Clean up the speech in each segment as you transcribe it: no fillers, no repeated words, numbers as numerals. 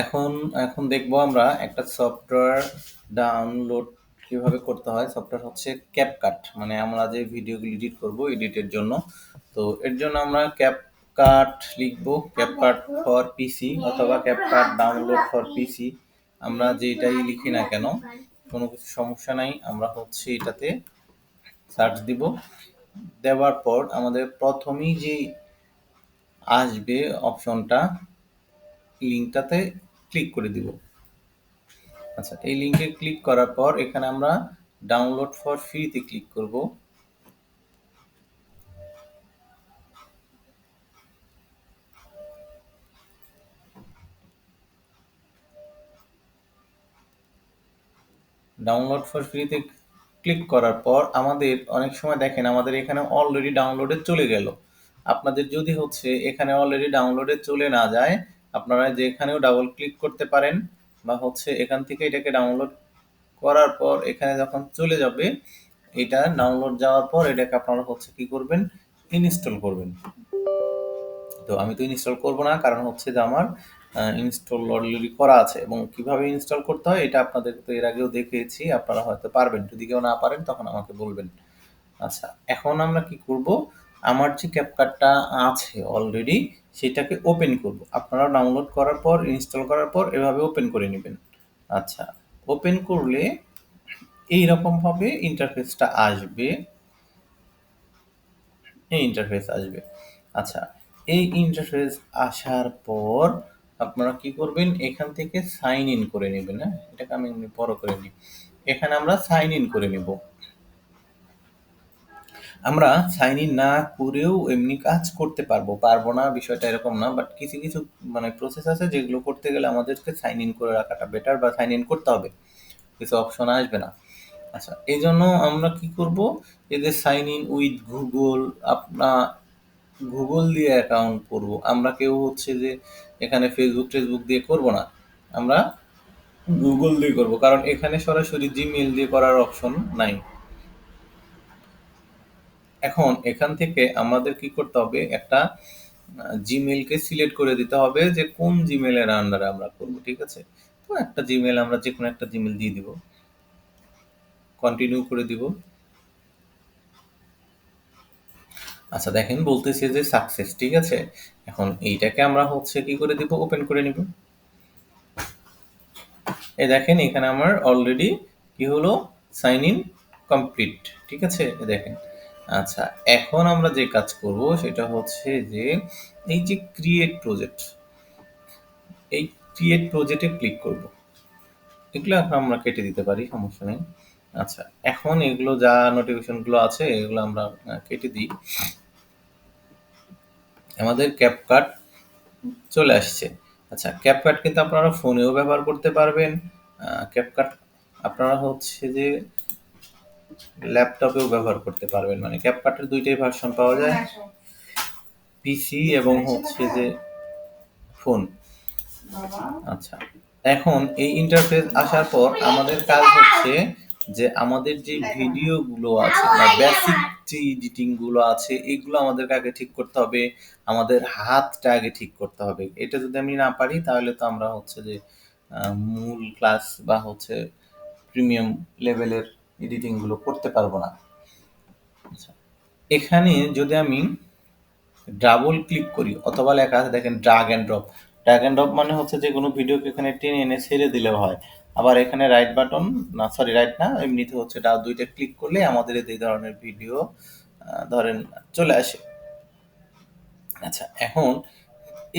এখন এখন দেখবো আমরা একটা সফটওয়্যার ডাউনলোড কিভাবে করতে হয়। সফটওয়্যার হচ্ছে ক্যাপকাট, মানে আমরা যে ভিডিওগুলো এডিট করব এডিটের জন্য। তো এর জন্য আমরা ক্যাপকাট লিখবো, ক্যাপকাট ফর পিসি অথবা ক্যাপকাট ডাউনলোড ফর পিসি। আমরা যেটাই লিখি না কেন কোনো কিছু সমস্যা নাই, আমরা হচ্ছে এটাতে সার্চ দিব। দেওয়ার পর আমাদের প্রথমেই যে আসবে অপশনটা, লিঙ্কটাতে ক্লিক করে দিব। আচ্ছা, এই লিঙ্কে ক্লিক করার পর এখানে আমরা ডাউনলোড ফর ফ্রিতে ক্লিক করব। ডাউনলোড ফর ফ্রিতে ক্লিক করার পর আমাদের অনেক সময় দেখেন আমাদের এখানে অলরেডি ডাউনলোডে চলে গেল। আপনাদের যদি হচ্ছে এখানে অলরেডি ডাউনলোডে চলে না যায়, আপনারা যেখানেও ডাবল ক্লিক করতে পারেন, বা হচ্ছে এখান থেকে এটাকে ডাউনলোড করার পর এখানে যখন চলে যাবে, এটা ডাউনলোড যাওয়ার পর এটাকে আপনারা হচ্ছে কি করবেন, ইনস্টল করবেন। তো আমি তো ইনস্টল করব না, কারণ হচ্ছে যে আমার ইনস্টল অলরেডি করা আছে, এবং কিভাবে ইনস্টল করতে হয় এটা আপনাদের তো এর আগেও দেখিয়েছি, আপনারা হয়তো পারবেন। যদি কেউ না পারেন তখন আমাকে বলবেন। আচ্ছা, এখন আমরা কি করব, আমার যে ক্যাপকাটটা আছে অলরেডি সেটাকে ওপেন করব। আপনারা ডাউনলোড করার পর ইনস্টল করার পর এভাবে ওপেন করে নেবেন। আচ্ছা, ওপেন করলে এইরকম ভাবে ইন্টারফেসটা আসবে, এই ইন্টারফেস আসবে। আচ্ছা, এই ইন্টারফেস আসার পর আপনারা কি করবেন, এখান থেকে সাইন ইন করে নেবেন। হ্যাঁ, এটাকে আমি এমনি বড় করে নিই। এখানে আমরা সাইন ইন করে নেব। আমরা সাইন ইন না করেও এমনি কাজ করতে পারবো, পারবো না বিষয়টা এরকম না, বাট কিছু কিছু মানে প্রসেস আছে যেগুলো করতে গেলে আমাদেরকে সাইন ইন করে রাখাটা বেটার, বা সাইন ইন করতে হবে, কিছু অপশন আসবে না। আচ্ছা, এই জন্য আমরা কি করব, এদের সাইন ইন উইথ গুগল, আপনার গুগল দিয়ে অ্যাকাউন্ট করব। আমরা কেউ হচ্ছে যে এখানে ফেসবুক টেসবুক দিয়ে করব না, আমরা গুগল দিয়ে করব, কারণ এখানে সরাসরি জিমেইল দিয়ে করার অপশন নাই। এখন এখান থেকে আমাদের কি করতে হবে, একটা জিমেইলকে সিলেক্ট করে দিতে হবে যে কোন জিমেইলের আন্ডারে আমরা করব, ঠিক আছে? তো একটা জিমেইল, আমরা যে কোনো একটা জিমেইল দিয়ে দিব, কন্টিনিউ করে দিব। আচ্ছা, দেখেন বলতেছে যে সাকসেস, ঠিক আছে। এখন এইটাকে আমরা হচ্ছে কি করে দিব, ওপেন করে নিব। এই দেখেন এখানে আমার অলরেডি কি হলো, সাইন ইন কমপ্লিট, ঠিক আছে, এই দেখেন। আচ্ছা, এখন আমরা যে কাজ করব সেটা হচ্ছে যে এই যে ক্রিয়েট প্রজেক্ট, এই ক্রিয়েট প্রজেক্টে ক্লিক করব। এগুলো এখন আমরা কেটে দিতে পারি, সমস্যা নেই। আচ্ছা, এখন এগুলো যা নোটিফিকেশনগুলো আছে এগুলো আমরা কেটে দিই। আমাদের ক্যাপকাট চলে আসছে। আচ্ছা, ক্যাপকাট কিন্তু আপনারা ফোনেও ব্যবহার করতে পারবেন। ক্যাপকাট আপনারা হচ্ছে যে ল্যাপটপেও ব্যবহার করতে পারবেন, মানে ক্যাপকাটের দুইটাই ভার্সন পাওয়া যায়, পিসি এবং হচ্ছে যে ফোন। আচ্ছা, এখন এই ইন্টারফেস আসার পর আমাদের কাজ হচ্ছে যে আমাদের যে ভিডিওগুলো আছে বা বেসিক যে এডিটিং গুলো আছে এগুলো আমাদেরকে আগে ঠিক করতে হবে, আমাদের হাতটা আগে ঠিক করতে হবে। এটা যদি আমি না পারি তাহলে তো আমরা হচ্ছে যে মূল ক্লাস বা হচ্ছে প্রিমিয়াম লেভেলের এডিটিং গুলো করতে পারবো না। আচ্ছা, এখানে যদি আমি ডাবল ক্লিক করি অথবা লেখা আছে দেখেন drug and drop. Drug and drop মানে হচ্ছে যে কোনো ভিডিওকে এখানে টেনে এনে ছেড়ে দিলেও হয়। আবার এখানে রাইট বাটন, না সরি রাইট না, এমনিতে হচ্ছে দুইটা ক্লিক করলে আমাদের এই ধরনের ভিডিও ধরেন চলে আসে। আচ্ছা, এখন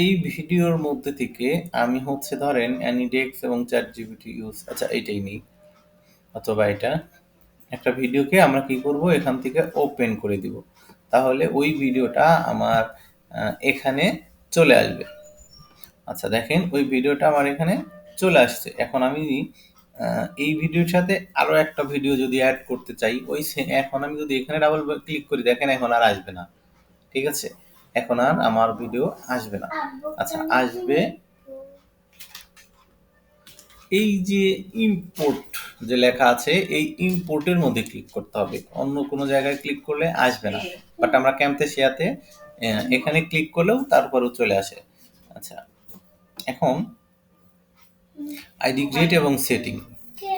এই ভিডিওর মধ্যে থেকে আমি হচ্ছে ধরেন অ্যানিডেক্স এবং চ্যাট জিপিটি ইউজ, আচ্ছা এইটাই নেই, অথবা এটা একটা ভিডিওকে আমরা কি করব, এখান থেকে ওপেন করে দিব, তাহলে ওই ভিডিওটা আমার এখানে চলে আসবে। আচ্ছা, দেখেন ওই ভিডিওটা আমার এখানে চলে আসছে। এখন আমি এই ভিডিওর সাথে আরো একটা ভিডিও যদি অ্যাড করতে চাই, এখন আমি যদি এখানে ডাবল ক্লিক করি, দেখেন এখন আর আসবে না, ঠিক আছে, এখন আর আমার ভিডিও আসবে না। আচ্ছা, আসবে এই যে ইম্পোর্ট যে লেখা আছে, এই ইম্পোর্টের মধ্যে ক্লিক করতে হবে, অন্য কোনো জায়গায় ক্লিক করলে আসবে না। বাট আমরা ক্যামথেসিয়াতে এখানে ক্লিক করলেও তারপরেও চলে আসে। আচ্ছা, এখন আইডি ক্রিয়েট এবং সেটিং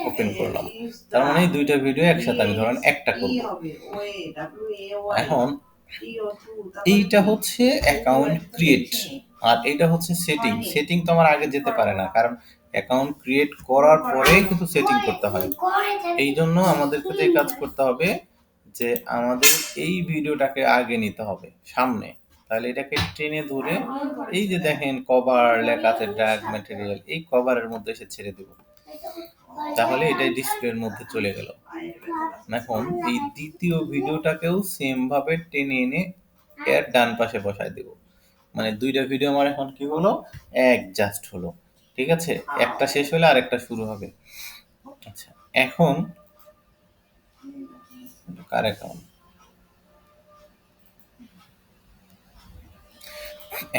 ওপেন করলাম, তার মানে এই দুইটা ভিডিও একসাথে আমি ধরেন একটা করব। এখন এইটা হচ্ছে অ্যাকাউন্ট ক্রিয়েট আর এটা হচ্ছে সেটিং। সেটিং তো আমার আগে যেতে পারে না, কারণ অ্যাকাউন্ট ক্রিয়েট করার পরে কিন্তু সেটিং করতে হয়। এই জন্য আমাদেরকে যে কাজ করতে হবে যে আমাদের এই ভিডিওটাকে আগে নিতে হবে সামনে, তাহলে এটাকে টেনে ধরে এই যে দেখেন কভার লেখা আছে ড্র্যাগ ম্যাটেরিয়াল, এই কভারের মধ্যে এসে ছেড়ে দেব, তাহলে এটাই ডিসপ্লের মধ্যে চলে গেল। এখন এই দ্বিতীয় ভিডিওটাকেও সেম ভাবে টেনে এনে এর ডান পাশে বসায় দেব, মানে দুইটা ভিডিও আমার এখন কি হলো, জাস্ট হলো। ঠিক আছে, একটা শেষ হলে আরেকটা শুরু হবে। আচ্ছা, এখন কার অ্যাকাউন্ট,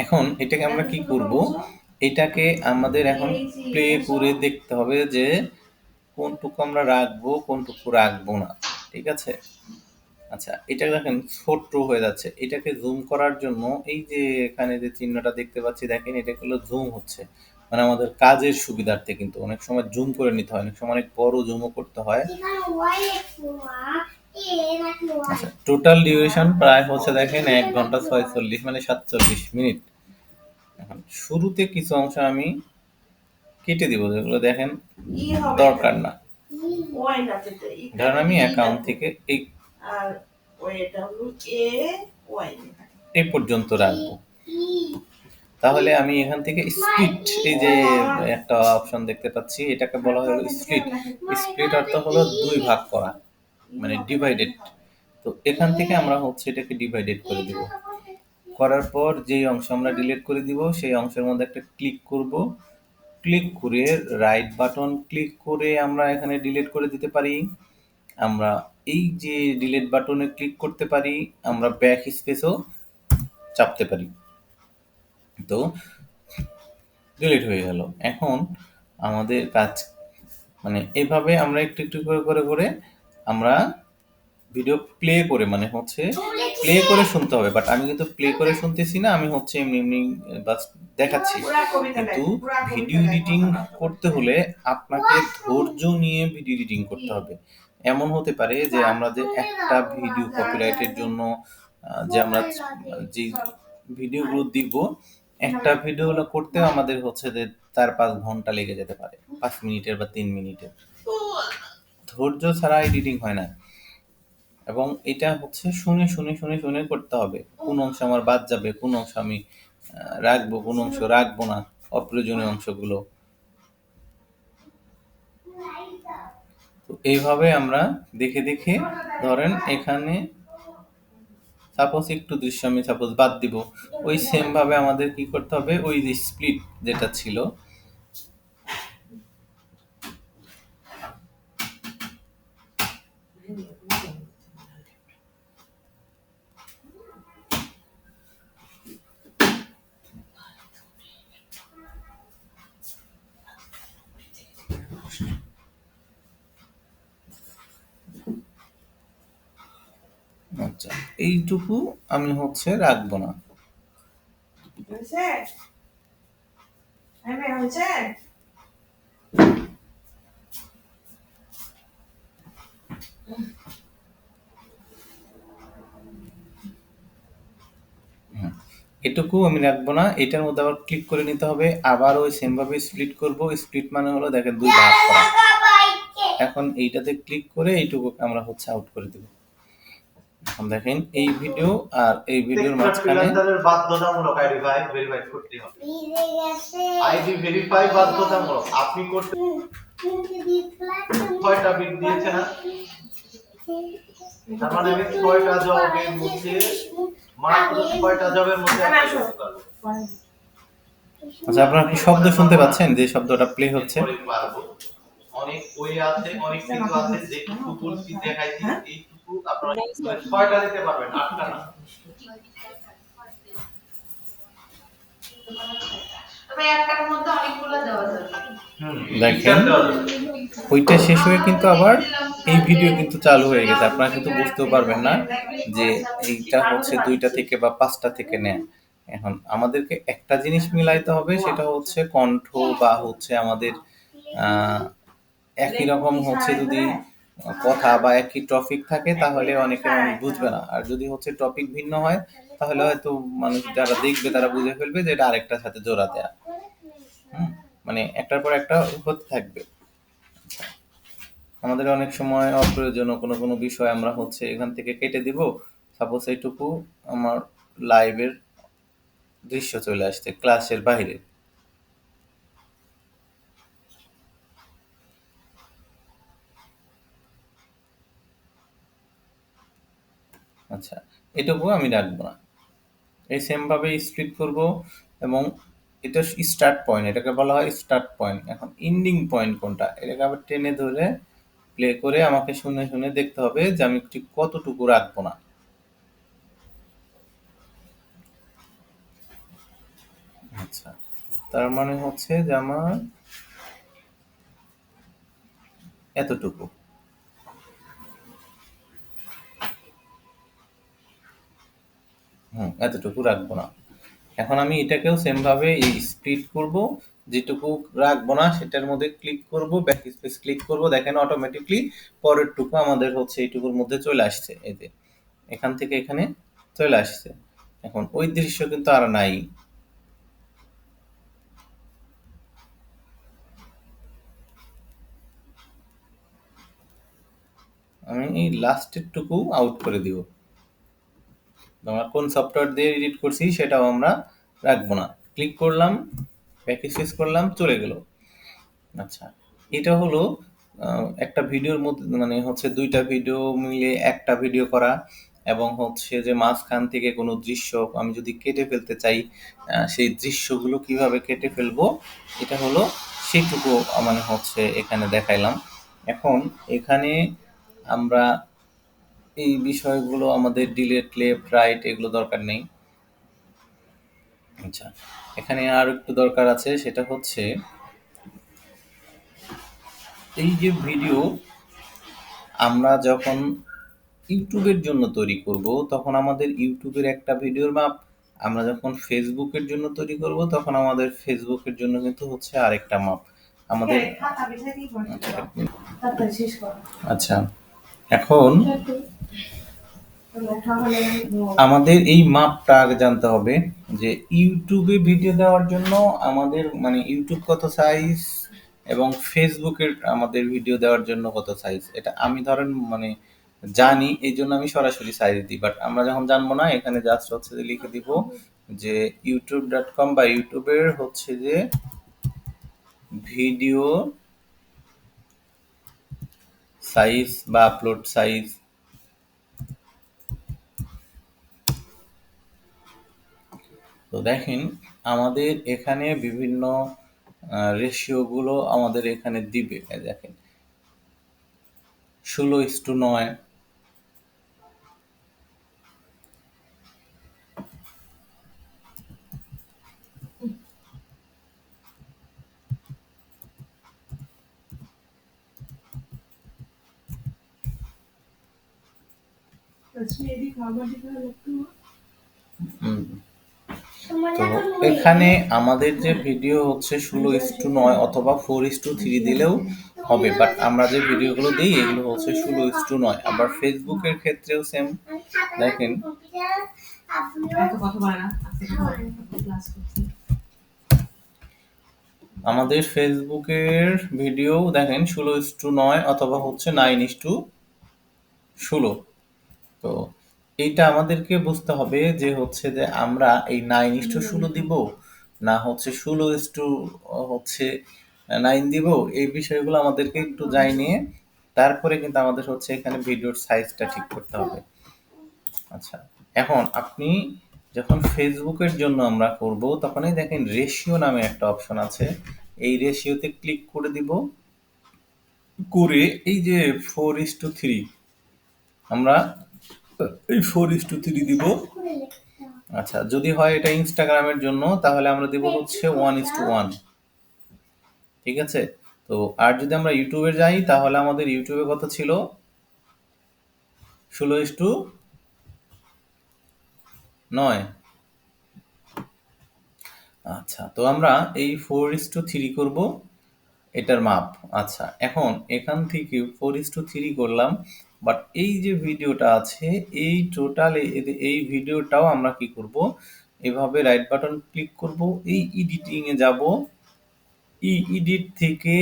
এখন এটাকে আমরা কি করব, এটাকে আমাদের এখন প্লে করে দেখতে হবে যে কোনটুকু আমরা রাখবো কোনটুকু রাখবো না। ঠিক আছে, আচ্ছা এটা দেখেন ছোট্ট হয়ে যাচ্ছে, এটাকে জুম করার জন্য এই যে এখানে যে চিহ্নটা দেখতে পাচ্ছি দেখেন, এটা হলো জুম হচ্ছে, মানে আমাদের কাজের সুবিধার্থে কিন্তু অনেক সময় জুম করে নিতে হয়, অনেক সময় অনেক বড় জুমও করতে হয়। আচ্ছা, টোটাল ডিউরেশন প্রায় হচ্ছে দেখেন 1 ঘন্টা 46 মানে 47 মিনিট। এখন শুরুতে কিছু অংশ আমি কেটে দিব, যেগুলো দেখেন দরকার না। ধরেন আমি অ্যাকাউন্ট থেকে এই পর্যন্ত রাখবো, তাহলে আমি এখান থেকে স্প্লিট, এই যে একটা অপশন দেখতে পাচ্ছি, এটাকে বলা হলো স্প্লিট। স্প্লিট অর্থ হলো দুই ভাগ করা, মানে ডিভাইডেড। তো এখান থেকে আমরা হচ্ছে এটাকে ডিভাইডেড করে দিব, করার পর যেই অংশ আমরা ডিলিট করে দিব সেই অংশের মধ্যে একটা ক্লিক করব, ক্লিক করে রাইট বাটন ক্লিক করে আমরা এখানে ডিলিট করে দিতে পারি। আমরা এই যে ডিলিট বাটনে ক্লিক করতে পারি, আমরা ব্যাক স্পেসও চাপতে পারি, তো ডিলিট হয়ে গেল। এখন আমাদের কাজ মানে এভাবে আমরা একটু একটু করে করে করে আমরা ভিডিও প্লে করে, মানে হচ্ছে প্লে করে শুনতে হবে, বাট আমি কিন্তু প্লে করে শুনতেছি না, আমি হচ্ছে এমনি এমনি বাস দেখাচ্ছি। কিন্তু ভিডিও এডিটিং করতে হলে আপনাকে ধৈর্য নিয়ে ভিডিও এডিটিং করতে হবে। এমন হতে পারে যে আমরা যে একটা ভিডিও কপিরাইটের জন্য যে আমরা যে ভিডিওগুলো দিব, একটা ভিডিও করতে আমাদের হচ্ছে যে 4-5 ঘন্টা লেগে যেতে পারে, 5 মিনিটের বা 3 মিনিটের। ধৈর্য ছাড়া এডিটিং হয় না, এবং এটা হচ্ছে শুনে শুনে শুনে শুনে করতে হবে, কোন অংশ আমার বাদ যাবে, কোন অংশ আমি রাখবো, কোন অংশ রাখবো না, অপ্রয়োজনীয় অংশগুলো। তো এইভাবে আমরা দেখে দেখে, ধরেন এখানে সাপোজ একটু দৃশ্য আমি সাপোজ বাদ দিব, ওই সেম ভাবে আমাদের কি করতে হবে, ওই যে স্প্লিট যেটা ছিল আচ্ছা এইটুকু আমি হচ্ছে রাখবো না। এটুকু আমি রাখবো না, এটার মধ্যে আবার ক্লিক করে নিতে হবে, আবার ওই সেম ভাবে স্প্লিট করব। স্প্লিট মানে হলো দেখেন দুই ভাগ করা। এখন এইটাতে ক্লিক করে এইটুকু আমরা হচ্ছে আউট করে দেব। এখন দেখেন এই ভিডিও আর এই ভিডিওর মাঝখানে বাধ্যতামূলক আইডি ভেরিফাই করতে হবে। আইডি ভেরিফাই বাধ্যতামূলক, আপনি করতে 6টা বিট দিয়েছে না, তার মানে আমি 6টা জবের মধ্যে মাত্র 6টা জবের মধ্যে করতে পারবো। আচ্ছা আপনারা কি শব্দ শুনতে পাচ্ছেন যে শব্দটা প্লে হচ্ছে? অনেক ওয়ে আছে, অনেক কিছু আছে, যেটুকু বলছি দেখাইছি এইটুকু আপনারা 6টা দিতে পারবেন, 8টা না। তবে একটার মধ্যে অনেকগুলো দেওয়া যাবে। দেখেন ওইটা শেষ হয়ে কিন্তু আবার এই ভিডিও কিন্তু চালু হয়ে গেছে, আপনারা কিন্তু বুঝতেও পারবেন না যে এইটা হচ্ছে 2টা থেকে বা 5টা থেকে নেয়। এখন আমাদেরকে একটা জিনিস মিলাইতে হবে, সেটা হচ্ছে কণ্ঠ বা হচ্ছে আমাদের একই রকম হচ্ছে যদি কথা বা একই টপিক থাকে তাহলে অনেকে মানুষ বুঝবে না, আর যদি হচ্ছে টপিক ভিন্ন হয় তাহলে হয়তো মানুষ যারা দেখবে তারা বুঝে ফেলবে যে এটা আরেকটার সাথে জোড়া দেয়া। মানে একটার পর একটা হতে থাকবে। আমাদের অনেক সময় অপ্রয়োজনীয় কোনো কোনো বিষয় আমরা হচ্ছে এখান থেকে কেটে দিব, সাপোজ এইটুকু আমার লাইভের দৃশ্য চলে আসছে ক্লাসের বাইরে। আচ্ছা, এটুকু আমি রাখবো না, এই সেম ভাবে স্প্লিট করব। এবং এটা স্টার্ট পয়েন্ট, এটাকে বলা হয় স্টার্ট পয়েন্ট। এখন এন্ডিং পয়েন্ট কোনটা, এটাকে আবার টেনে ধরে প্লে করে আমাকে শুনে শুনে দেখতে হবে যে আমি ঠিক কতটুকু রাখবো না। আচ্ছা, তার মানে হচ্ছে যে আমার এতটুকু, এতটুকু রাখবো না। এখন আমি এটাকেও সেম ভাবে এই স্প্লিট করব, যেটুকু রাখবো না সেটার মধ্যে ক্লিক করব, ব্যাক স্পেস ক্লিক করব, দেখেন অটোমেটিকলি পরের টুকু আমাদের হচ্ছে এইটুকুর মধ্যে চলে আসছে। এই যে এখান থেকে এখানে চলে আসছে। এখন ওই দৃশ্য কিন্তু আর নাই। আমি এই লাস্টের টুকু আউট করে দিব। আমরা কোন সফটওয়্যার দিয়ে এডিট করছি সেটাও আমরা রাখবো না। ক্লিক করলাম, ব্যাক স্পেস করলাম, চলে গেল। আচ্ছা, এটা হলো একটা ভিডিওর মধ্যে মানে হচ্ছে দুইটা ভিডিও মিলে একটা ভিডিও করা, এবং হচ্ছে যে মাঝখান থেকে কোনো দৃশ্য আমি যদি কেটে ফেলতে চাই, সেই দৃশ্যগুলো কিভাবে কেটে ফেলবো, এটা হলো সেইটুকু মানে হচ্ছে এখানে দেখাইলাম। এখন এখানে আমরা এই বিষয়গুলো আমাদের ডিলেট লেফট রাইট এগুলো দরকার নেই। আচ্ছা, এখানে আর একটু দরকার আছে, সেটা হচ্ছে এই যে ভিডিও আমরা যখন ইউটিউবের জন্য তৈরি করব তখন আমাদের ইউটিউবের একটা ভিডিওর মাপ, আমরা যখন ফেসবুকের জন্য তৈরি করব তখন আমাদের ফেসবুকের জন্য কিন্তু হচ্ছে আরেকটা মাপ আমাদের। আচ্ছা, এখন আমাদের এই মাপটা আগে জানতে হবে যে ইউটিউবে ভিডিও দেওয়ার জন্য আমাদের মানে ইউটিউব কত সাইজ এবং ফেসবুকের আমাদের ভিডিও দেওয়ার জন্য কত সাইজ, এটা আমি ধরেন মানে জানি এই জন্য আমি সরাসরি সাইজ দিই। বাট আমরা যখন জানবো না, এখানে জাস্ট হচ্ছে যে লিখে দিব যে youtube.com বা ইউটিউবের হচ্ছে যে ভিডিও সাইজ বা আপলোড সাইজ। তো দেখেন আমাদের এখানে বিভিন্ন রেশিও গুলো আমাদের এখানে দিবে। দেখেন 16:9, তো এখানে আমাদের যে ভিডিও হচ্ছে 16:9 অথবা 4:3 দিলেও হবে। বাট আমরা যে ভিডিওগুলো দিই এগুলো হচ্ছে 16:9। আবার ফেসবুকের ক্ষেত্রেও সেম। দেখেন আমাদের ফেসবুকের ভিডিও দেখেন 16:9 অথবা হচ্ছে 9:16। তো এইটা আমাদেরকে বুঝতে হবে যে হচ্ছে যে আমরা এই 9:16 দিব না হচ্ছে 16:9 দিব, এই বিষয়গুলো আমাদেরকে একটু জানিয়ে তারপরে কিন্তু আমাদের হচ্ছে এখানে ভিডিওর সাইজটা ঠিক করতে হবে। আচ্ছা, এখন আপনি যখন ফেসবুকের জন্য আমরা করব তখনই দেখেন রেশিও নামে একটা অপশন আছে, এই রেশিওতে ক্লিক করে দিব। করে এই যে 4:3 আমরা এই 4:3 দিব। আচ্ছা, যদি হয় এটা ইনস্টাগ্রামের জন্য তাহলে আমরা দিব হচ্ছে 1:1। ঠিক আছে, তো আর যদি আমরা ইউটিউবে যাই তাহলে আমাদের ইউটিউবে কত ছিল, 16:9। আচ্ছা, তো আমরা এই 4:3 করব। এটার মাপ। আচ্ছা, এখন এখান থেকে 4:3 করলাম, বাট এই যে ভিডিওটা আছে এই টোটাল এই ভিডিওটাও আমরা কি করব, এভাবে রাইট বাটন ক্লিক করব, এই এডিটিং এ যাব, এই এডিট থেকে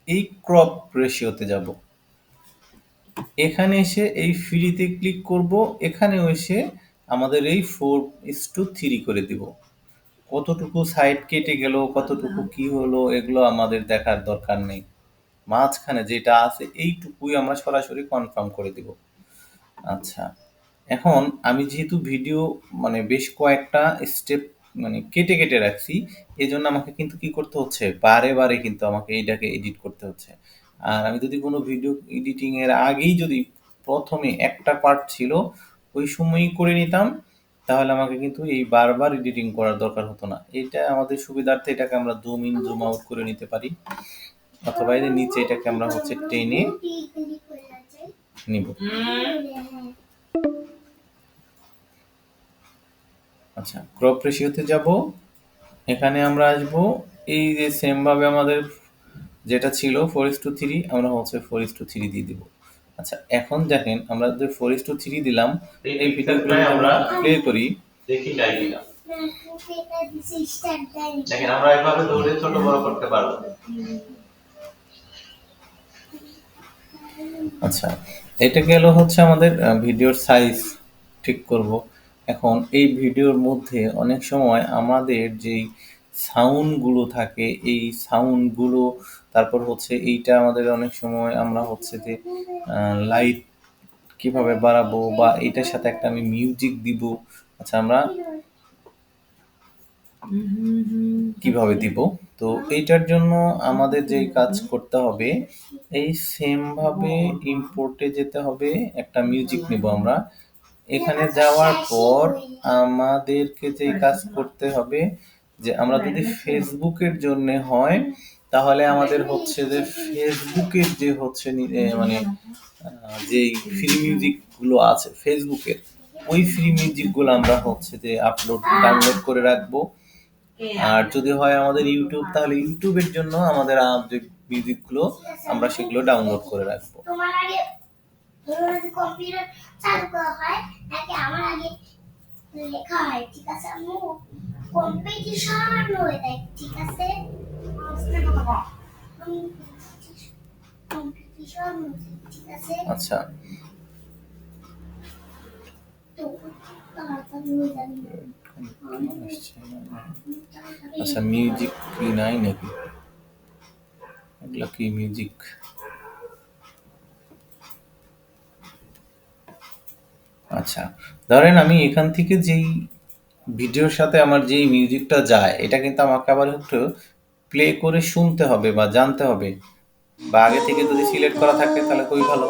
এই ক্রপ রেশিওতে যাব, এখানে এসে এই ফ্রিতে ক্লিক করব, এখানেও এসে আমাদের এই 4:3 করে দিব। কতটুকু সাইড কেটে গেল, কতটুকু কি হলো, এগুলো আমাদের দেখার দরকার নেই। মাঝখানে যেটা আছে এইটুকুই আমরা সরাসরি কনফার্ম করে দিব। আচ্ছা, এখন আমি যেহেতু ভিডিও মানে বেশ কয়েকটা স্টেপ মানে কেটে কেটে রাখছি, এই জন্য আমাকে কিন্তু কি করতে হচ্ছে, বারে বারে কিন্তু আমাকে এইটাকে এডিট করতে হচ্ছে। আর আমি যদি কোনো ভিডিও এডিটিং এর আগেই যদি প্রথমে একটা পার্ট ছিল ওই সময়ই করে নিতাম, তাহলে আমাকে কিন্তু এই বারবার এডিটিং করার দরকার হতো না। এটা আমাদের সুবিধার্থে এটাকে আমরা জুম ইন জুম আউট করে নিতে পারি, অথবা এই যে নিচে এটাকে আমরা হচ্ছে টেনে নিব। আচ্ছা, ক্রপ রেশিওতে যাব, এখানে আমরা আসব, এই যে সেম ভাবে আমাদের যেটা ছিল 4:3 আমরা হচ্ছে 4:3 দিয়ে দিব। আচ্ছা, এখন দেখেন আমরা যে 4:3 দিলাম, এই ভিডিওগুলো আমরা প্লে করি, দেখি যায় কিনা। দেখেন আমরা এভাবে ধরে ছোট বড় করতে পারবো। আচ্ছা, এটা গেল হচ্ছে আমাদের ভিডিওর সাইজ ঠিক করব। এখন এই ভিডিওর মধ্যে অনেক সময় আমাদের যেই সাউন্ডগুলো থাকে, এই সাউন্ডগুলো, তারপর হচ্ছে এইটা আমাদের অনেক সময় আমরা হচ্ছে যে লাইট কিভাবে বাড়াবো, বা এটার সাথে একটা আমি মিউজিক দিব। আচ্ছা, আমরা কিভাবে দিব, তো এইটার জন্য আমাদের যেই কাজ করতে হবে, এই সেম ভাবে ইম্পোর্টে যেতে হবে, একটা মিউজিক নিব আমরা। এখানে যাওয়ার পর আমাদেরকে যেই কাজ করতে হবে, যে আমরা যদি ফেসবুকের জন্য হয় তাহলে আমাদের হচ্ছে যে ফেসবুকের যে হচ্ছে মানে যেই ফ্রি মিউজিক গুলো আছে ফেসবুকের, ওই ফ্রি মিউজিক গুলো আমরা হচ্ছে যে ডাউনলোড করে রাখবো। আর যদি হয় আমাদের ইউটিউব, তাহলে ইউটিউবের জন্য আমাদের যে মিউজিক গুলো আমরা সেগুলো ডাউনলোড করে রাখবো। কম্পিউটার চালু করা হয় নাকি আমার আগে লেখা হয়, ঠিক আছে আম্মু? কম্পিটিশন হয়ে যায়, ঠিক আছে? কম্পিটিশন, ঠিক আছে? আচ্ছা, তো তাড়াতাড়ি হয়ে যাবে। আচ্ছা, মিউজিক কি নাই নাকি, এগুলা কি মিউজিক? আচ্ছা, ধরেন আমি এখান থেকে যেই ভিডিওর সাথে আমার যেই মিউজিকটা যায়, এটা কিন্তু আমাকে আবার একটু প্লে করে শুনতে হবে বা জানতে হবে, বা আগে থেকে যদি সিলেক্ট করা থাকে তাহলে খুবই ভালো।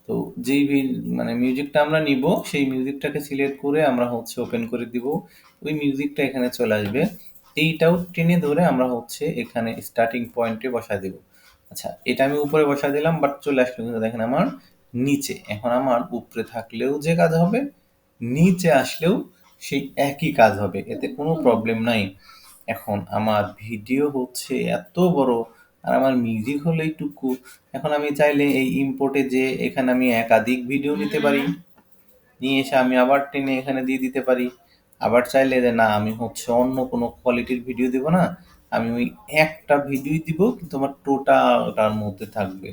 তো যেই মানে মিউজিকটা আমরা নিব, সেই মিউজিকটাকে সিলেক্ট করে আমরা হচ্ছে ওপেন করে দিব, ওই মিউজিকটা এখানে চলে আসবে। এইটাও টেনে ধরে আমরা হচ্ছে এখানে স্টার্টিং পয়েন্টে বসায় দেব। আচ্ছা, এটা আমি উপরে বসায় দিলাম, বাট চলে আসলো কিন্তু দেখেন আমার নিচে। এখন আমার উপরে থাকলেও যে কাজ হবে, নিচে আসলেও সেই একই কাজ হবে, এতে কোনো প্রবলেম নাই। এখন আমার ভিডিও হচ্ছে এত বড় আর আমার মিউজিক হলো এইটুকু, এখন আমি চাইলে এই ইম্পোর্টে যে এখানে আমি একাধিক ভিডিও নিতে পারি, নিয়ে এসে আমি আবার টেনে এখানে দিয়ে দিতে পারি। আবার চাইলে যে না আমি হচ্ছে অন্য কোনো কোয়ালিটির ভিডিও দিব না, আমি ওই একটা ভিডিওই দিব, কিন্তু আমার টোটালটার মধ্যে থাকবে।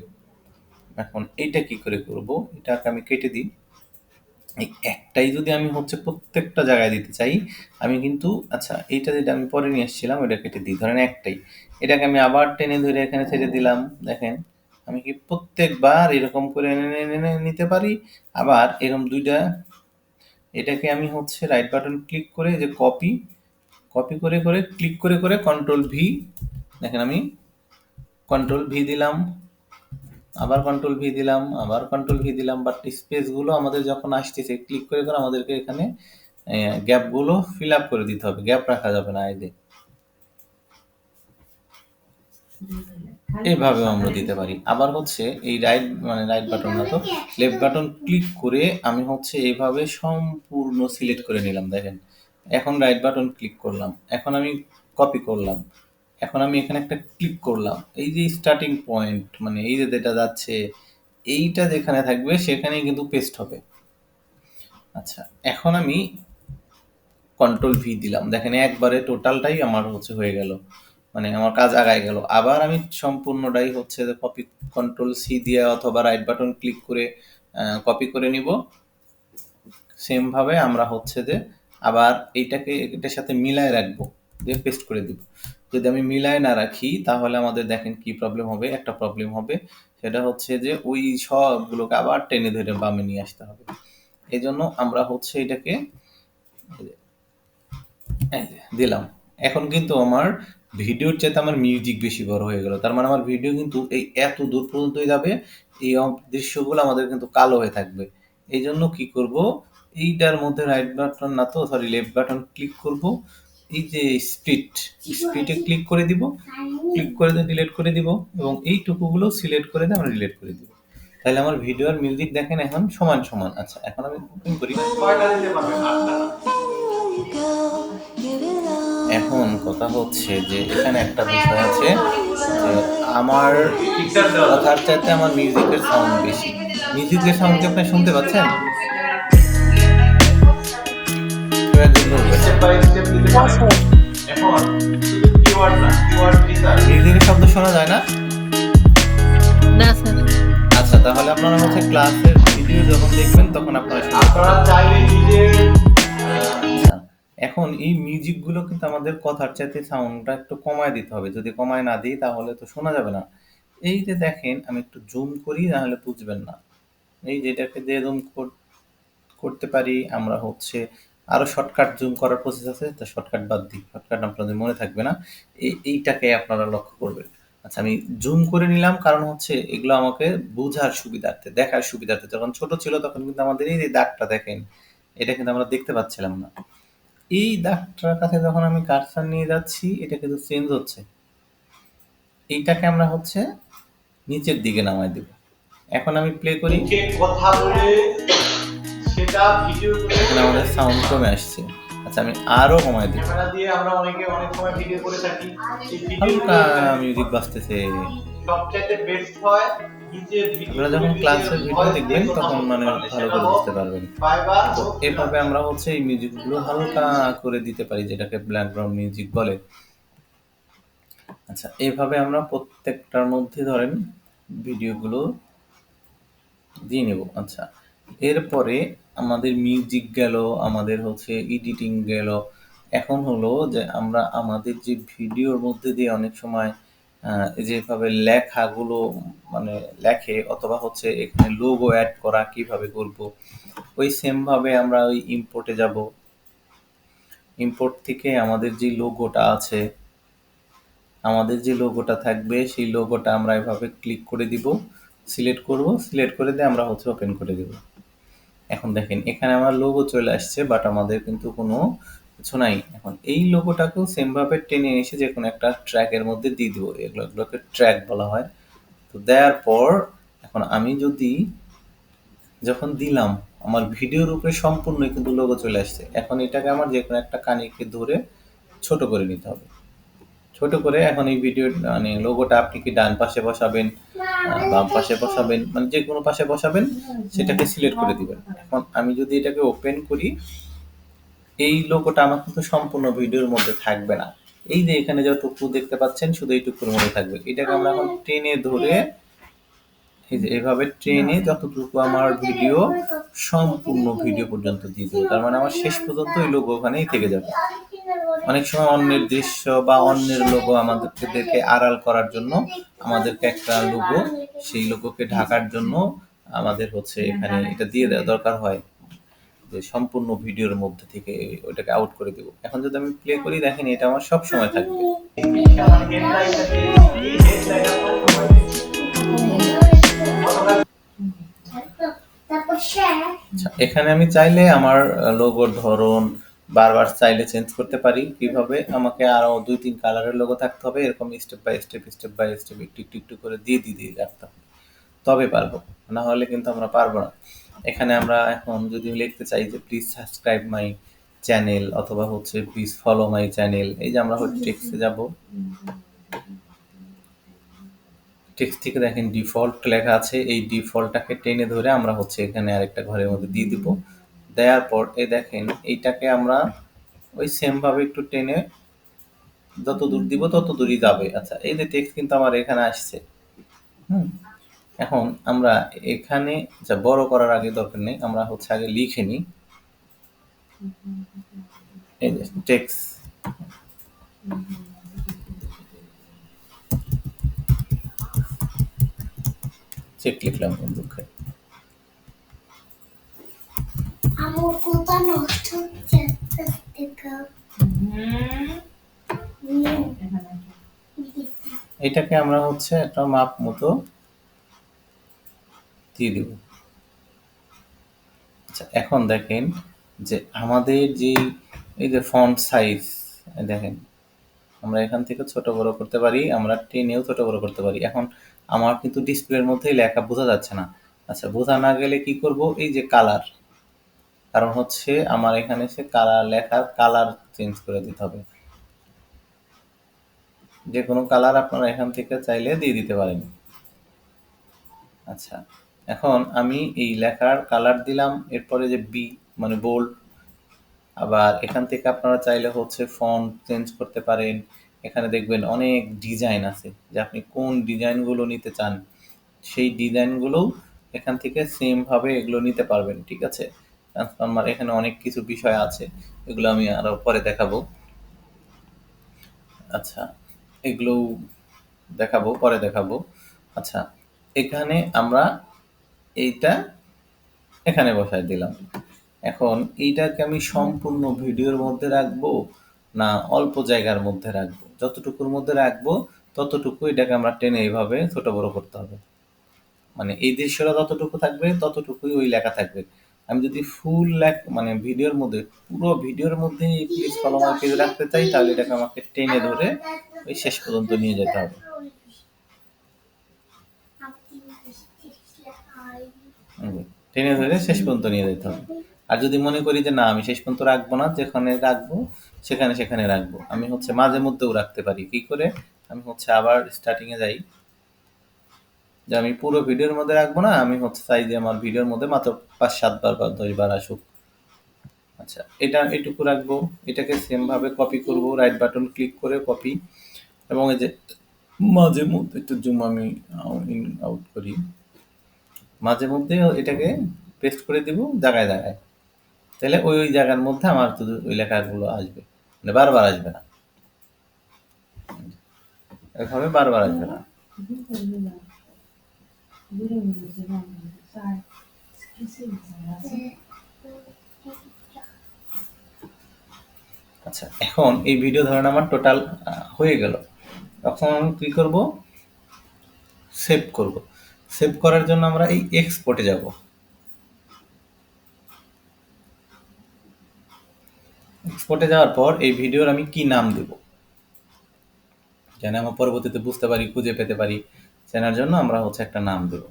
এখন এইটা কি করে করব, এটাকে আমি কেটে দিই। এই একটাই যদি আমি হচ্ছে প্রত্যেকটা জায়গায় দিতে চাই, আমি কিন্তু আচ্ছা এইটা যেটা আমি পরে নিয়ে এসেছিলাম ওটা কেটে দিই, ধরেন একটাই, এটাকে আমি আবার টেনে ধরে এখানে ছেড়ে দিলাম। দেখেন আমি কি প্রত্যেকবার এরকম করে এনে এনে এনে নিতে পারি, আবার এরকম দুইটা, এটাকে আমি হচ্ছে রাইট বাটন ক্লিক করে যে কপি কপি করে করে ক্লিক করে করে কন্ট্রোল ভি, দেখেন আমি কন্ট্রোল ভি দিলাম, আবার কন্ট্রোল ভি দিলাম, আবার কন্ট্রোল ভি দিলাম, বাট স্পেস গুলো আমাদের যখন আসতেছে ক্লিক করে করে আমাদেরকে এখানে গ্যাপ গুলো ফিল আপ করে দিতে হবে, গ্যাপ রাখা যাবে না। এই যে এইভাবেও আমরা দিতে পারি। আবার হচ্ছে এই রাইট মানে রাইট বাটন না তো লেফট বাটন ক্লিক করে আমি হচ্ছে এইভাবে সম্পূর্ণ সিলেক্ট করে নিলাম। দেখেন এখন রাইট বাটন ক্লিক করলাম, এখন আমি কপি করলাম, এখন আমি এখানে একটা ক্লিক করলাম, এই যে স্টার্টিং পয়েন্ট মানে এই যে যেটা যাচ্ছে এইটা যেখানে থাকবে সেখানেই কিন্তু পেস্ট হবে। আচ্ছা, এখন আমি কন্ট্রোল ভি দিলাম, দেখেন একবারে টোটালটাই আমার হচ্ছে হয়ে গেল, মানে আমার কাজ আগায় গেল। আবার আমি সম্পূর্ণটাই হচ্ছে কপি, কন্ট্রোল সি দিয়ে অথবা রাইট বাটন ক্লিক করে কপি করে নিব। সেম ভাবে আমরা হচ্ছে যে আবার এইটাকে এটার সাথে মিলায় রাখবো, দিয়ে পেস্ট করে দিব। যদি আমি মিলায় না রাখি তাহলে আমাদের দেখেন কি প্রবলেম হবে, একটা প্রবলেম হবে, সেটা হচ্ছে যে ওই সবগুলোকে আবার টেনে ধরে বামে নিয়ে আসতে হবে। এই জন্য আমরা হচ্ছে এটাকে এই যে দিলাম। এখন কিন্তু আমার ভিডিওর চাইতে আমার মিউজিক বেশি বড় হয়ে গেল, তার মানে আমার ভিডিও কিন্তু এই এত দূর পর্যন্তই যাবে, এই দৃশ্যগুলো আমাদের কিন্তু কালো হয়ে থাকবে। এই জন্য কি করব, এইটার মধ্যে রাইট বাটন না তো সরি লেফট বাটন ক্লিক করব, এই যে স্প্লিটে ক্লিক করে দিব, ক্লিক করে দিয়ে ডিলিট করে দিব এবং এইটুকুগুলো সিলেক্ট করে দিয়ে আমরা ডিলিট করে দিব। তাহলে আমার ভিডিও আর মিউজিক দেখেন এখন সমান সমান। আচ্ছা, এখন আমি ওপেন করি। 6টা দিতে পারবেন, 8টা না। এখন কথা হচ্ছে যে এখানে একটা বিষয় আছে যে আমার পিকচার দেওয়া যাবে। কথার চাইতে আমার মিউজিকের সাউন্ড বেশি। মিউজিকের সাউন্ড কি আপনি শুনতে পাচ্ছেন? কেউ একজন বলবেন। স্টেপ বাই স্টেপ দিতে পারেন। এখন শুধু কিওয়ার্ড না, কিওয়ার্ড রিসার্চ। মিউজিকের শব্দ শোনা যায় না? না স্যার। আচ্ছা, তাহলে আপনারা হচ্ছে ক্লাসের ভিডিও যখন দেখবেন তখন আপনারা শুনতে পাবেন। আপনারা চাইলে নিজের আচ্ছা, এখন এই মিউজিকগুলো কিন্তু আমাদের কথার চাইতে সাউন্ডটা একটু কমায় দিতে হবে। যদি কমায় না দিই তাহলে তো শোনা যাবে না। এই যে দেখেন আমি একটু জুম করি, নাহলে বুঝবেন না। এই যে এটাকে দিয়ে জুম করতে পারি আমরা হচ্ছে, আরো শর্টকাট জুম করার প্রসেস আছে, তো শর্টকাট বাদ দিই, শর্টকাট আপনাদের মনে থাকবে না। এইটাকে আপনারা লক্ষ্য করবেন। আচ্ছা, আমি জুম করে নিলাম কারণ হচ্ছে এগুলো আমাকে বোঝার সুবিধার্থে, দেখার সুবিধার্থে। যখন ছোট ছিল তখন কিন্তু আমাদের এই যে দাগটা দেখেন, এটা কিন্তু আমরা দেখতে পাচ্ছিলাম না। এই দাগটার কাছে যখন আমি কার্সার নিয়ে যাচ্ছি এটা কিন্তু চেঞ্জ হচ্ছে, এইটাকে আমরা হচ্ছে নিচের দিকে নামাই দেব। এখন আমি প্লে করি, মুখে কথা বলে সেটা ভিডিও করে এখানে আমাদের সাউন্ড কমে আসছে। আচ্ছা, আমি আরো কমাই দিই, ক্যামেরা দিয়ে আমরা অনেকে অনেক সময় ভিডিও করে থাকি। সেই হালকা ভিডিওগুলো মিউজিক বাজতেছে। সবচাইতে বেস্ট হয় নিচের আপনারা যখন ক্লাসের ভিডিও দেখবেন তখন মানে ভালো করে বুঝতে পারবেন। ফাইবার তো এভাবে আমরা হচ্ছে এই মিউজিকগুলো হালকা করে দিতে পারি, যেটাকে ব্যাকগ্রাউন্ড মিউজিক বলে। আচ্ছা, এইভাবে আমরা প্রত্যেকটার মধ্যে ধরেন ভিডিওগুলো দিয়ে নেব। আচ্ছা, এরপরে আমাদের মিউজিক গেল, আমাদের হচ্ছে এডিটিং গেল। এখন হলো যে আমরা আমাদের যে ভিডিওর মধ্যে দিয়ে অনেক সময় যেভাবে লেখাগুলো মানে লেখে অথবা হচ্ছে এখানে লোগো অ্যাড করা কিভাবে করব, ওই সেম ভাবে আমরা ওই ইম্পোর্টে যাব। ইম্পোর্ট থেকে আমাদের যে লোগোটা আছে, আমাদের যে লোগোটা থাকবে সেই লোগোটা আমরা এভাবে ক্লিক করে দিব, সিলেক্ট করব, সিলেক্ট করে দিয়ে আমরা হচ্ছে ওপেন করে দেব। এখন দেখেন এখানে আমার লোগো চলে আসছে, বাট আমাদের কিন্তু কোনো কিছু নাই। এখন এই লোগোটাকেও সেম ভাবে টেনে এসে যে কোনো একটা ট্র্যাকের মধ্যে দিয়ে দিব, এগুলোকে ট্র্যাক বলা হয়। তো দেওয়ার পর এখন আমি যদি যখন দিলাম আমার ভিডিওর উপরে সম্পূর্ণ কিন্তু লোগো চলে আসছে। এখন এটাকে আমার যে কোনো একটা কানিকে ধরে ছোট করে নিতে হবে। ছোট করে এখন এই ভিডিও মানে লোগোটা আপনি কি ডান পাশে বসাবেন, বাম পাশে বসাবেন, মানে যে কোনো পাশে বসাবেন সেটাকে সিলেক্ট করে দিবেন। এখন আমি যদি এটাকে ওপেন করি, এই লোগোটা আমার কিন্তু সম্পূর্ণ ভিডিওর মধ্যে থাকবে না। এই যে এখানে যতটুকু দেখতে পাচ্ছেন শুধু এইটুকুর মধ্যে থাকবে। এটাকে আমরা এখন টেনে ধরে এই যে এভাবে ট্রেনে যতটুকু আমার ভিডিও সম্পূর্ণ ভিডিও পর্যন্ত দিয়ে দেবো, তার মানে আমার শেষ পর্যন্ত ওই লোগো ওখানেই থেকে যাবে। অনেক সময় অন্যের দৃশ্য বা অন্যের লোগো আমাদেরকে দেখে আড়াল করার জন্য আমাদেরকে একটা লোগো, সেই লোগোকে ঢাকার জন্য আমাদের হচ্ছে এখানে এটা দিয়ে দেওয়া দরকার হয়, যে সম্পূর্ণ ভিডিওর মধ্যে থেকে ওইটাকে আউট করে দেবো। এখন যদি আমি প্লে করি দেখেন এটা আমার সব সময় থাকবে। আচ্ছা, এখানে আমি চাইলে আমার লোগোর ধরন বারবার চাইলে চেঞ্জ করতে পারি। কিভাবে, আমাকে আরো 2-3 কালারের লোগো থাকতে হবে, এরকম স্টেপ বাই স্টেপ একটু একটু একটু করে দিয়ে রাখতে হবে, তবে পারবো, না হলে কিন্তু আমরা পারবো না। এখানে আমরা এখন যদি লিখতে চাই যে প্লিজ সাবস্ক্রাইব মাই চ্যানেল অথবা হচ্ছে প্লিজ ফলো মাই চ্যানেল, এই যে আমরা টেক্সটে যাব, টেক্সট থেকে দেখেন ডিফল্ট লেখা আছে, এই ডিফল্টটাকে টেনে ধরে আমরা হচ্ছে এখানে আরেকটা ঘরের মধ্যে দিয়ে দিব। দেওয়ার পর এই দেখেন এইটাকে আমরা ওই সেম ভাবে একটু টেনে যত দূর দিব তত দূরই যাবে। আচ্ছা, এই যে টেক্সট কিন্তু আমার এখানে আসছে। হুম, এখন আমরা এখানে যা বড় করার আগে দরকার নেই, আমরা হচ্ছে আগে লিখে নিই এই যে টেক্সট। চেক লিখলাম দুঃখে। আমার কোথা নষ্ট হচ্ছে দেখো। এটাকে আমরা হচ্ছে একটা মাপ মতো দিয়ে দিব। আচ্ছা, এখন দেখেন যে আমাদের যে এই যে ফন্ট সাইজ দেখেন, আমরা এখান থেকে ছোট বড় করতে পারি, আমরা টেনেও ছোট বড় করতে পারি। এখন আমার কিন্তু ডিসপ্লের মধ্যেই লেখা বোঝা যাচ্ছে না। আচ্ছা, বোঝা না গেলে কি করব, এই যে কালার, কারণ হচ্ছে আমার এখানে সে কালার লেখার কালার চেঞ্জ করে দিতে হবে। যে কোনো কালার আপনারা এখান থেকে চাইলে দিয়ে দিতে পারেন। আচ্ছা, এখন আমি এই লেখার কালার দিলাম, এরপরে যে বি মানে বোল্ড, আবার এখান থেকে আপনারা চাইলে হচ্ছে ফন্ট চেঞ্জ করতে পারেন। এখানে দেখবেন অনেক ডিজাইন আছে, যে আপনি কোন ডিজাইনগুলো নিতে চান সেই ডিজাইনগুলো এখান থেকে সেম ভাবে এগুলো নিতে পারবেন। ঠিক আছে, ট্রান্সফরমার এখানে অনেক কিছু বিষয় আছে, এগুলো আমি আরো পরে দেখাবো। আচ্ছা, এগুলো দেখাবো, পরে দেখাবো। আচ্ছা, এখানে আমরা এইটা এখানে বসায় দিলাম। এখন এইটাকে আমি সম্পূর্ণ ভিডিওর মধ্যে রাখবো না অল্প জায়গার মধ্যে রাখবো? যতটুকুর মধ্যে রাখবো ততটুকু এটাকে আমরা টেনে এইভাবে ছোট বড় করতে হবে। মানে এই দৃশ্যটা যতটুকু থাকবে ততটুকুই ওই লেখা থাকবে। আমি যদি ফুল মানে ভিডিওর মধ্যে, পুরো ভিডিওর মধ্যে প্লিজ ফলো মাই পেজ রাখতে চাই, তাহলে এটাকে আমাকে টেনে ধরে ওই শেষ পর্যন্ত নিয়ে যেতে হবে। টেনে ধরে শেষ পর্যন্ত নিয়ে যেতে হবে। আর যদি মনে করি যে না আমি শেষ পর্যন্ত রাখবো না, যেখানে রাখবো সেখানে রাখবো, আমি হচ্ছে মাঝে মধ্যেও রাখতে পারি। কি করে? আমি হচ্ছে আবার স্টার্টিং এ যাই, যে আমি পুরো ভিডিওর মধ্যে রাখবো না, আমি হচ্ছে চাই যে আমার ভিডিওর মধ্যে মাত্র 5-7 বার বা 10 বার আসুক। আচ্ছা, এটা এটুকু রাখবো। এটাকে সেম ভাবে কপি করব, রাইট বাটন ক্লিক করে কপি, এবং এই যে মাঝে মধ্যে একটু জুম আমি ইন আউট করি, মাঝে মধ্যে এটাকে পেস্ট করে দিব জায়গায় জায়গায়। তাহলে ওই ওই জায়গার মধ্যে আমার শুধু ওই লেখাগুলো আসবে, মানে বারবার আসবে না, এভাবে বারবার আসবে না। আচ্ছা, এখন এই ভিডিও ধরেন আমার টোটাল হয়ে গেল। তখন আমি কি করব, সেভ করব। সেভ করার জন্য আমরা এই এক্সপোর্টে যাব। এক্সপোর্টে যাওয়ার পর এই ভিডিওর আমি কি নাম দেব, যেন আমরা পরবর্তীতে বুঝতে পারি, খুঁজে পেতে পারি, চেনার জন্য আমরা হচ্ছে একটা নাম দেব।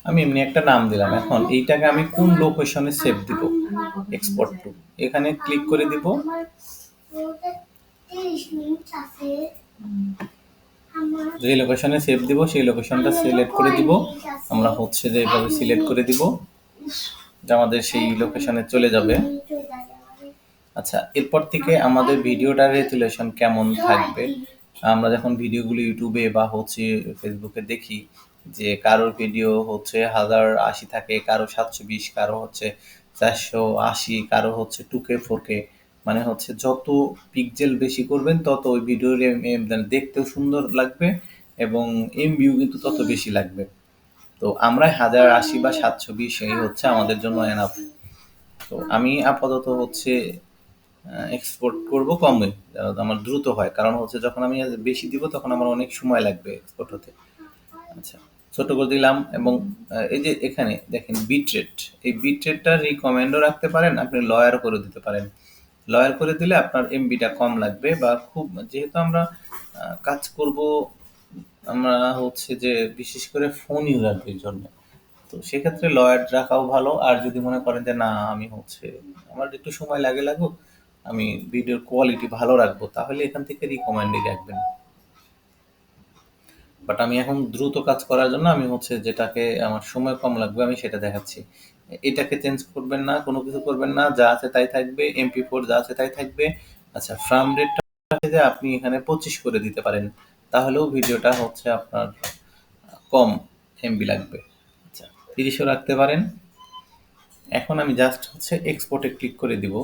আমি এমনি একটা নাম দিলাম। এখন এইটাকে আমি কোন লোকেশনে সেভ দিব, এক্সপোর্ট টু, এখানে ক্লিক করে দিব। যে লোকেশনে সেভ দিব সেই লোকেশনটা সিলেক্ট করে দিব। আমরা হচ্ছে যে এইভাবে সিলেক্ট করে দিব, যে আমাদের সেই লোকেশনে চলে যাবে। আচ্ছা, এরপর থেকে আমাদের ভিডিওটার রেজুলেশন কেমন থাকবে, আমরা যখন ভিডিওগুলো ইউটিউবে বা হচ্ছে ফেসবুকে দেখি, যে কারোর ভিডিও হচ্ছে 1080 থাকে, কারো 720, কারো হচ্ছে 480, কারো হচ্ছে 2K 4K, মানে হচ্ছে যত পিক্সেল বেশি করবেন তত ওই ভিডিওর দেখতেও সুন্দর লাগবে এবং এমবিও কিন্তু তত বেশি লাগবে। তো আমরা 1080 বা 720 এই হচ্ছে আমাদের জন্য এনাফ। তো আমি আপাতত হচ্ছে এক্সপোর্ট করব কমে, যেন আমার দ্রুত হয়, কারণ হচ্ছে যখন আমি বেশি দিব তখন আমার অনেক সময় লাগবে এক্সপোর্ট হতে। আচ্ছা, ছোট করে দিলাম। এবং এই যে এখানে দেখেন বিটরেট, এই বিটরেটটা রিকমেন্ডও রাখতে পারেন, আপনি লয়ার করে দিতে পারেন। লয়ার করে দিলে আপনার এমবিটা কম লাগবে, বা খুব, যেহেতু আমরা কাজ করব আমরা হচ্ছে যে বিশেষ করে ফোন ইউজারদের জন্য, তো সেক্ষেত্রে লয়ার রাখাও ভালো। আর যদি মনে করেন যে না আমি হচ্ছে আমার একটু সময় লাগুক, আমি ভিডিওর কোয়ালিটি ভালো রাখবো, তাহলে এখান থেকে রিকমেন্ডই রাখবেন। বাট আমি এখন দ্রুত কাজ করার জন্য আমি হচ্ছে যেটাকে আমার সময় কম লাগবে আমি সেটা দেখাচ্ছি। এটাকে চেঞ্জ করবেন না, কোনো কিছু করবেন না, যা আছে তাই থাকবে, MP4 যা আছে তাই থাকবে। আচ্ছা, ফ্রেম রেটটা যে আপনি এখানে 25 করে দিতে পারেন, তাহলেও ভিডিওটা হচ্ছে আপনার কম এমবি লাগবে। আচ্ছা, 30ও রাখতে পারেন। এখন আমি জাস্ট হচ্ছে এক্সপোর্টে ক্লিক করে দিব।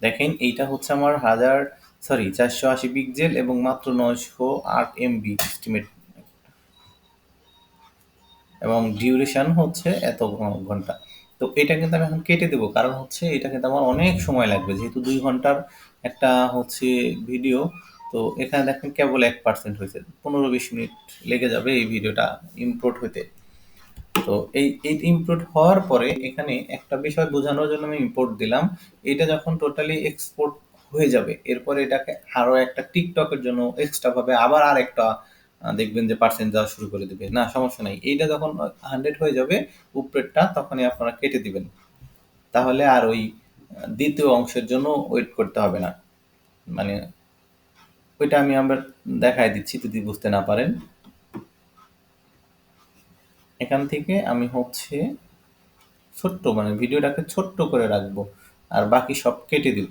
দেখেন এইটা হচ্ছে আমার 480 পিক্সেল এবং মাত্র 908 এমবি এস্টিমেট, এবং ডিউরেশন হচ্ছে এত ঘন্টা। তো এটা কিন্তু আমি এখন কেটে দেবো, কারণ হচ্ছে এটা কিন্তু আমার অনেক সময় লাগবে, যেহেতু 2 ঘন্টার একটা হচ্ছে ভিডিও। তো এখানে দেখেন কেবল 1% হয়েছে, 15-20 মিনিট লেগে যাবে এই ভিডিওটা ইম্পোর্ট হইতে। তো এই ইম্পোর্ট হওয়ার পরে এখানে একটা বিষয় বোঝানোর জন্য আমি ইম্পোর্ট দিলাম। এটা যখন টোটালি এক্সপোর্ট হয়ে যাবে, এরপরে এটাকে আরো একটা টিকটকের জন্য এক্সট্রা ভাবে আবার আরেকটা দেখবেন যে পার্সেন্ট দেওয়া শুরু করে দিবে। না, সমস্যা নাই, এইটা যখন 100 হয়ে যাবে উপরেরটা, তখনই আপনারা কেটে দিবেন। তাহলে আর ওই দ্বিতীয় অংশের জন্য ওয়েট করতে হবে না। মানে ওইটা আমি আবার দেখাই দিচ্ছি যদি বুঝতে না পারেন। এখান থেকে আমি হচ্ছে ছোট্ট, মানে ভিডিওটাকে ছোট্ট করে রাখবো, আর বাকি সব কেটে দিব।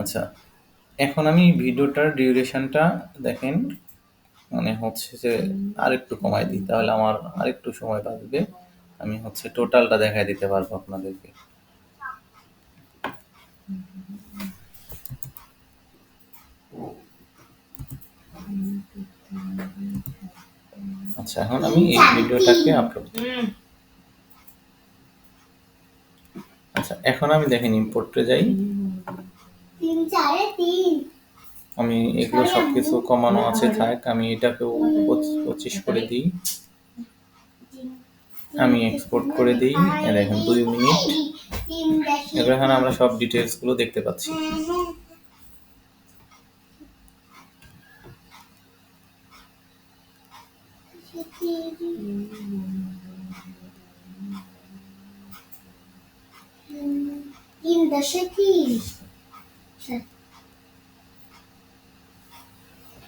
আচ্ছা, এখন আমি ভিডিওটার ডিউরেশনটা দেখেন, মানে হচ্ছে যে আরেকটু কমাই দিই, তাহলে আমার আরেকটু সময় বাঁচবে। আমি হচ্ছে টোটালটা দেখাই দিতে পারবো আপনাদেরকে। আচ্ছা, এখন আমি এই ভিডিওটাকে আপলোড দিই। আচ্ছা, এখন আমি দেখেন ইম্পোর্টে যাই, 3 4 3 আমি এগুলো সবকিছু কমানো আছে থাক, আমি এটাকেও 25 করে দিই, আমি এক্সপোর্ট করে দিই। দেখেন 2 মিনিট, এগুলো এখানে আমরা সব ডিটেলস গুলো দেখতে পাচ্ছি।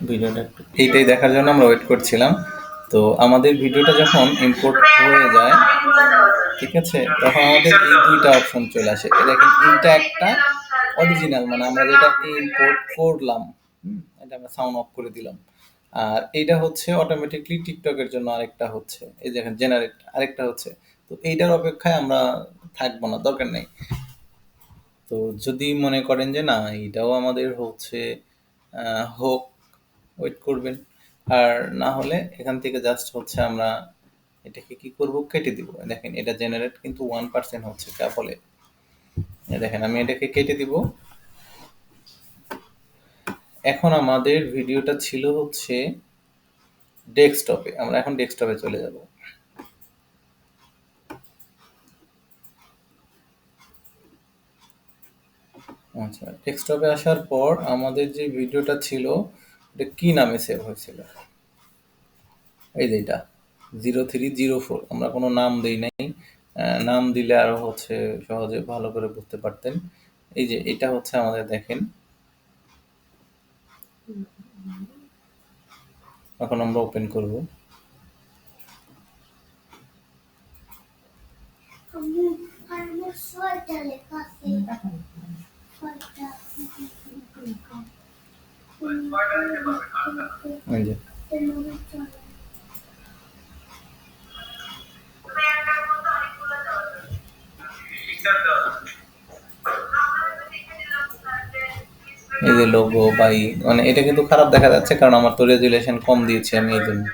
ভিডিওটা এইটাই দেখার জন্য আমরা ওয়েট করছিলাম। তো আমাদের ভিডিওটা যখন ইম্পোর্ট হয়ে যায়, ঠিক আছে, তখন আমাদের এই দুইটা অপশন চলে আসে। দেখেন এইটা একটা অরিজিনাল, মানে আমরা যেটা ইম্পোর্ট করলাম, এটা আমরা সাউন্ড অফ করে দিলাম। আর এইটা হচ্ছে অটোমেটিকলি টিকটকের জন্য, আরেকটা হচ্ছে এই দেখেন জেনারেট, আরেকটা হচ্ছে। তো এইটার অপেক্ষায় আমরা থাকবো না, দরকার নেই। তো যদি মনে করেন যে না এটাও আমাদের হচ্ছে হোক, ওয়েট করবেন। আর না হলে এখান থেকে জাস্ট হচ্ছে আমরা এটাকে কি করব, কেটে দিব। দেখেন এটা জেনারেট কিন্তু 1% হচ্ছে তা বলে, দেখেন আমি এটাকে কেটে দিব। এখন আমাদের ভিডিওটা ছিল হচ্ছে ডেস্কটপে, আমরা এখন ডেস্কটপে চলে যাব। আচ্ছা, ডেস্কটপে আসার পর আমাদের যে ভিডিওটা ছিল এটা কি নামে সেভ হয়েছিল, এই যে এটা 0304, আমরা কোনো নাম দেই নাই। নাম দিলে আরো হচ্ছে সহজে ভালো করে বুঝতে পারতেন। এই যে এটা হচ্ছে আমাদের, দেখেন এখন আমরা ওপেন করব। এই যে এই যে লোগো বা মানে এটা কিন্তু খারাপ দেখা যাচ্ছে কারণ আমার তো রেজুলেশন কম দিয়েছি আমি এই জন্য